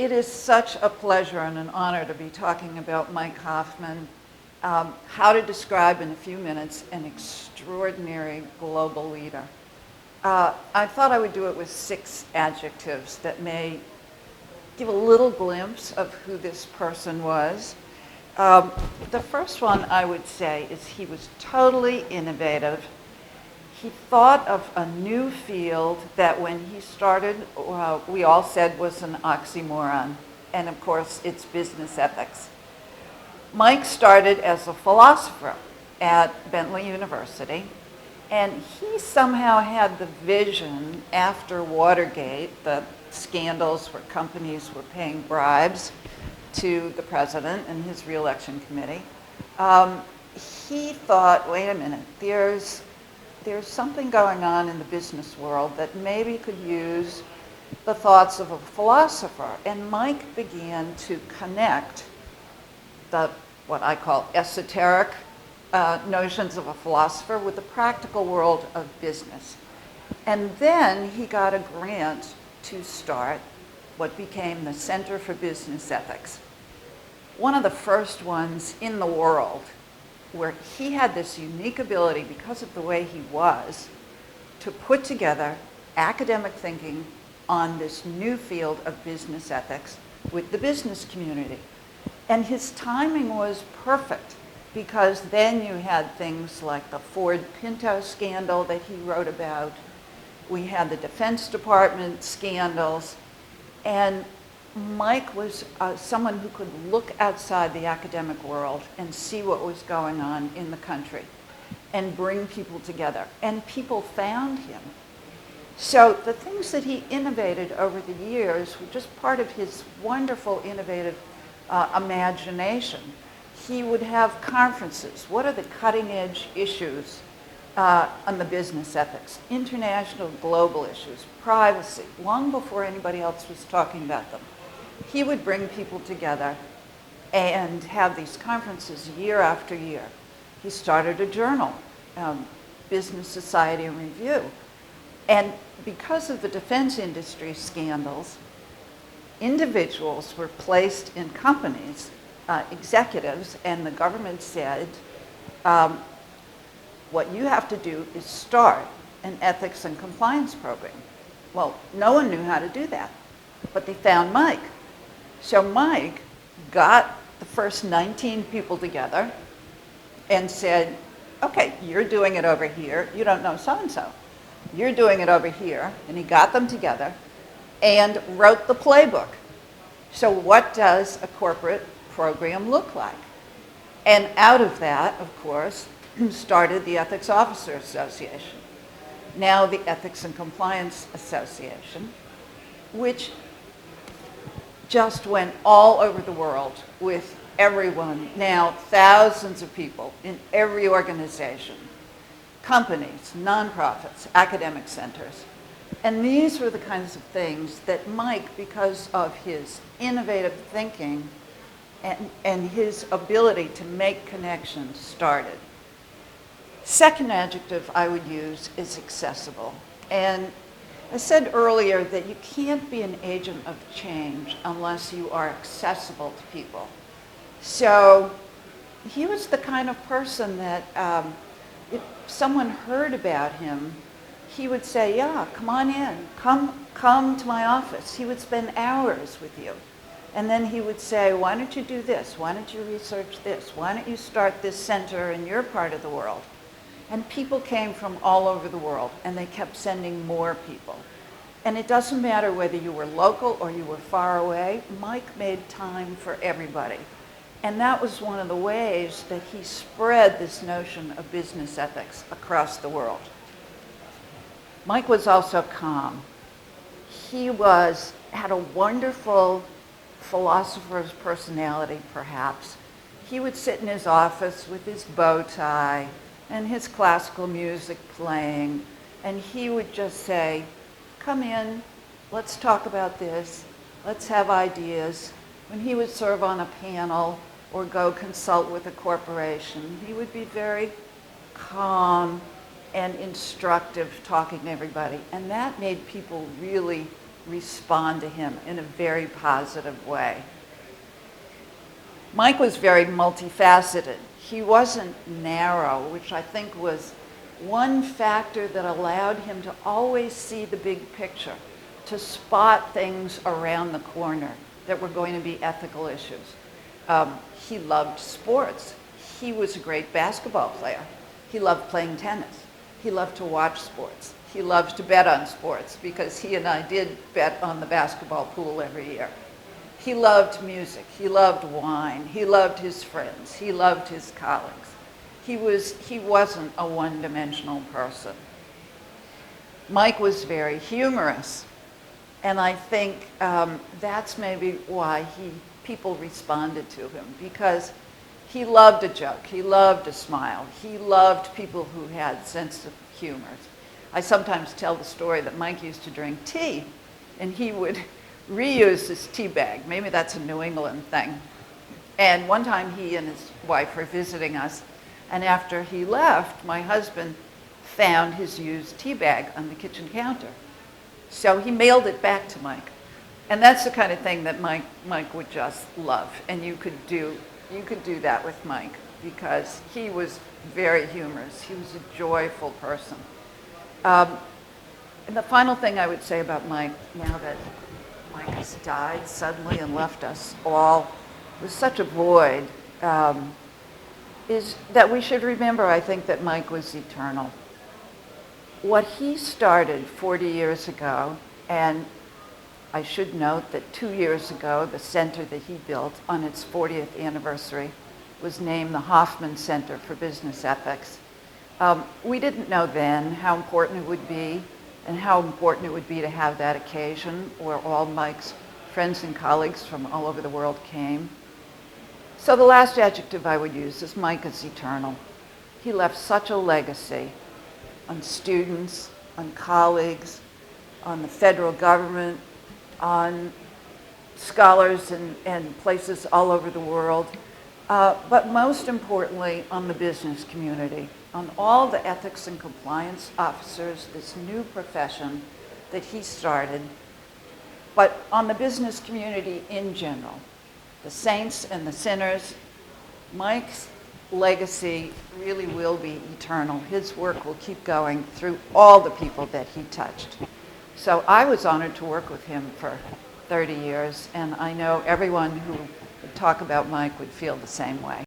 It is such a pleasure and an honor to be talking about Mike Hoffman. How to describe in a few minutes an extraordinary global leader. I thought I would do it with 6 adjectives that may give a little glimpse of who this person was. The first one I would say is he was totally innovative. He thought of a new field that when he started, we all said was an oxymoron. And of course, it's business ethics. Mike started as a philosopher at Bentley University. And he somehow had the vision after Watergate, the scandals where companies were paying bribes to the president and his reelection committee. He thought, wait a minute, there's something going on in the business world that maybe could use the thoughts of a philosopher. And Mike began to connect what I call esoteric notions of a philosopher with the practical world of business. And then he got a grant to start what became the Center for Business Ethics. One of the first ones in the world where he had this unique ability, because of the way he was, to put together academic thinking on this new field of business ethics with the business community. And his timing was perfect, because then you had things like the Ford Pinto scandal that he wrote about. We had the Defense Department scandals. And Mike was someone who could look outside the academic world and see what was going on in the country and bring people together. And people found him. So the things that he innovated over the years were just part of his wonderful, innovative imagination. He would have conferences. What are the cutting edge issues on the business ethics? International, global issues, privacy, long before anybody else was talking about them. He would bring people together and have these conferences year after year. He started a journal, Business Society and Review. And because of the defense industry scandals, individuals were placed in companies, executives, and the government said, what you have to do is start an ethics and compliance program. Well, no one knew how to do that, but they found Mike. So Mike got the first 19 people together and said, okay, you're doing it over here. You don't know so-and-so. You're doing it over here. And he got them together and wrote the playbook. So what does a corporate program look like? And out of that, of course, started the Ethics Officer Association, now the Ethics and Compliance Association, which just went all over the world with everyone, now thousands of people in every organization, companies, nonprofits, academic centers. And these were the kinds of things that Mike, because of his innovative thinking and his ability to make connections, started. Second adjective I would use is accessible. And I said earlier that you can't be an agent of change unless you are accessible to people. So he was the kind of person that if someone heard about him, he would say, yeah, come on in, come to my office. He would spend hours with you. And then he would say, why don't you do this? Why don't you research this? Why don't you start this center in your part of the world? And people came from all over the world, and they kept sending more people. And it doesn't matter whether you were local or you were far away, Mike made time for everybody. And that was one of the ways that he spread this notion of business ethics across the world. Mike was also calm. He had a wonderful philosopher's personality, perhaps. He would sit in his office with his bow tie and his classical music playing, and he would just say, come in, let's talk about this, let's have ideas. When he would serve on a panel or go consult with a corporation, he would be very calm and instructive, talking to everybody. And that made people really respond to him in a very positive way. Mike was very multifaceted. He wasn't narrow, which I think was one factor that allowed him to always see the big picture, to spot things around the corner that were going to be ethical issues. He loved sports. He was a great basketball player. He loved playing tennis. He loved to watch sports. He loved to bet on sports because he and I did bet on the basketball pool every year. He loved music. He loved wine. He loved his friends. He loved his colleagues. He wasn't a one-dimensional person. Mike was very humorous. And I think that's maybe why people responded to him, because he loved a joke. He loved a smile. He loved people who had sense of humor. I sometimes tell the story that Mike used to drink tea, and he would reuse his tea bag. Maybe that's a New England thing. And one time he and his wife were visiting us, and after he left, my husband found his used tea bag on the kitchen counter. So he mailed it back to Mike. And that's the kind of thing that Mike would just love. And you could do that with Mike because he was very humorous. He was a joyful person. And the final thing I would say about Mike, now that Mike has died suddenly and left us all with such a void, is that we should remember, I think, that Mike was eternal. What he started 40 years ago, and I should note that 2 years ago, the center that he built on its 40th anniversary was named the Hoffman Center for Business Ethics. We didn't know then how important it would be and how important it would be to have that occasion where all Mike's friends and colleagues from all over the world came. So the last adjective I would use is Mike is eternal. He left such a legacy on students, on colleagues, on the federal government, on scholars and places all over the world, but most importantly on the business community, on all the ethics and compliance officers, this new profession that he started, but on the business community in general, the saints and the sinners. Mike's legacy really will be eternal. His work will keep going through all the people that he touched. So I was honored to work with him for 30 years, and I know everyone who would talk about Mike would feel the same way.